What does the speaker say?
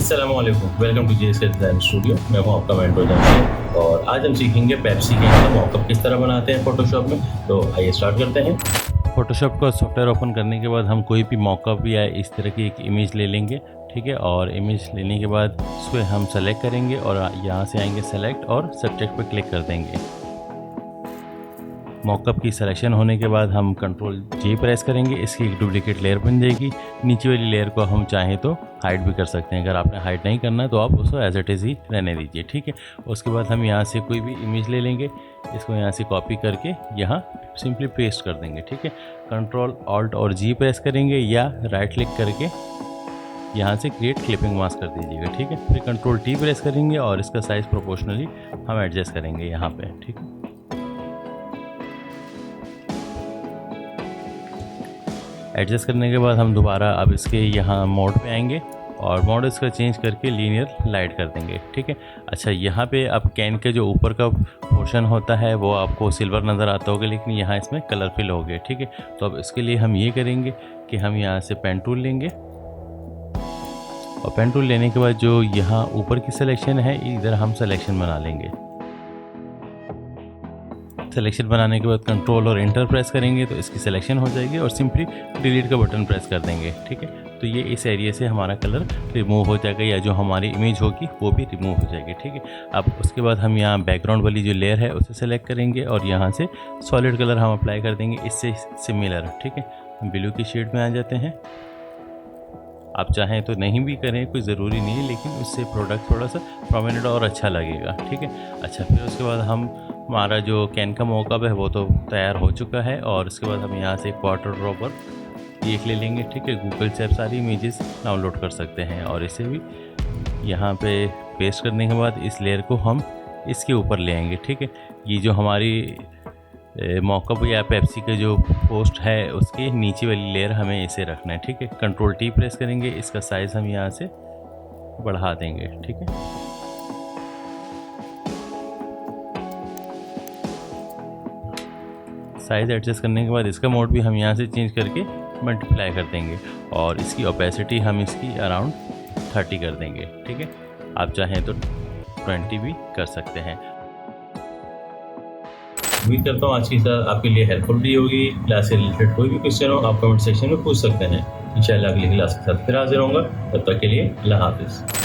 अस्सलामुअलैकुम, welcome to JSK design studio. मैं हूं आपका मेंटर जमशेद और आज हम सीखेंगे पेप्सी का मॉकअप किस तरह बनाते हैं फोटोशॉप में। तो आइए स्टार्ट करते हैं। फोटोशॉप का सॉफ्टवेयर ओपन करने के बाद हम कोई भी मॉकअप या इस तरह की एक इमेज ले लेंगे, ठीक है। और इमेज लेने के बाद उसको हम सेलेक्ट करेंगे और यहाँ से आएंगे सेलेक्ट और सब्जेक्ट पर क्लिक कर देंगे। मॉकअप की सिलेक्शन होने के बाद हम कंट्रोल J प्रेस करेंगे, इसकी एक डुप्लीकेट लेयर बन जाएगी। नीचे वाली लेयर को हम चाहें तो हाइड भी कर सकते हैं। अगर आपने हाइड नहीं करना है तो आप उसको एज इट इज़ ही रहने दीजिए, ठीक है। उसके बाद हम यहाँ से कोई भी इमेज ले लेंगे, इसको यहाँ से कॉपी करके यहाँ सिंपली पेस्ट कर देंगे, ठीक है। कंट्रोल Alt और G प्रेस करेंगे या राइट क्लिक करके यहाँ से क्रिएट क्लिपिंग मास्क कर दीजिएगा, ठीक है। फिर कंट्रोल T प्रेस करेंगे और इसका साइज़ प्रोपोर्शनली हम एडजस्ट करेंगे यहाँ पे, ठीक है। एडजस्ट करने के बाद हम दोबारा अब इसके यहाँ मोड पे आएंगे और मोड इसका चेंज करके लीनियर लाइट कर देंगे, ठीक है। अच्छा, यहाँ पे अब कैन के जो ऊपर का पोर्शन होता है वो आपको सिल्वर नज़र आता होगा, लेकिन यहाँ इसमें कलर फिल हो गया, ठीक है। तो अब इसके लिए हम ये करेंगे कि हम यहाँ से पेन टूल लेंगे और पेन टूल लेने के बाद जो यहाँ ऊपर की सिलेक्शन है इधर हम सिलेक्शन बना लेंगे। सिलेक्शन बनाने के बाद कंट्रोल और एंटर प्रेस करेंगे तो इसकी सिलेक्शन हो जाएगी और सिंपली डिलीट का बटन प्रेस कर देंगे, ठीक है। तो ये इस एरिया से हमारा कलर रिमूव हो जाएगा या जो हमारी इमेज होगी वो भी रिमूव हो जाएगी, ठीक है। अब उसके बाद हम यहाँ बैकग्राउंड वाली जो लेयर है उसे सेलेक्ट करेंगे और यहाँ से सॉलिड कलर हम अप्लाई कर देंगे इससे सिमिलर, ठीक है। हम ब्लू की शेड में आ जाते हैं। आप चाहें तो नहीं भी करें, कोई ज़रूरी नहीं है, लेकिन उससे प्रोडक्ट थोड़ा सा प्रोमिनेंट और अच्छा लगेगा, ठीक है। अच्छा, फिर उसके बाद हमारा जो कैन का मॉकअप है वो तो तैयार हो चुका है और उसके बाद हम यहाँ से एक वाटर ड्रॉपर एक ले लेंगे, ठीक है। गूगल से आप सारी इमेजेस डाउनलोड कर सकते हैं और इसे भी यहाँ पे पेस्ट करने के बाद इस लेयर को हम इसके ऊपर ले आएंगे, ठीक है। ये जो हमारी मॉकअप या पेप्सी का जो पोस्ट है उसके नीचे वाली लेयर हमें इसे रखना है, ठीक है। कंट्रोल T प्रेस करेंगे, इसका साइज़ हम यहाँ से बढ़ा देंगे, ठीक है। साइज़ एडजस्ट करने के बाद इसका मोड भी हम यहाँ से चेंज करके मल्टीप्लाई कर देंगे और इसकी ओपेसिटी हम इसकी अराउंड 30 कर देंगे, ठीक है। आप चाहें तो 20 भी कर सकते हैं। उम्मीद करता हूँ आज की क्लास आपके लिए हेल्पफुल भी होगी। क्लास से रिलेटेड कोई भी क्वेश्चन हो आप कमेंट सेक्शन में पूछ सकते हैं। इंशाल्लाह अगली क्लास के साथ फिर हाजिर होऊंगा। तब तक के लिए अल्लाह हाफिज़।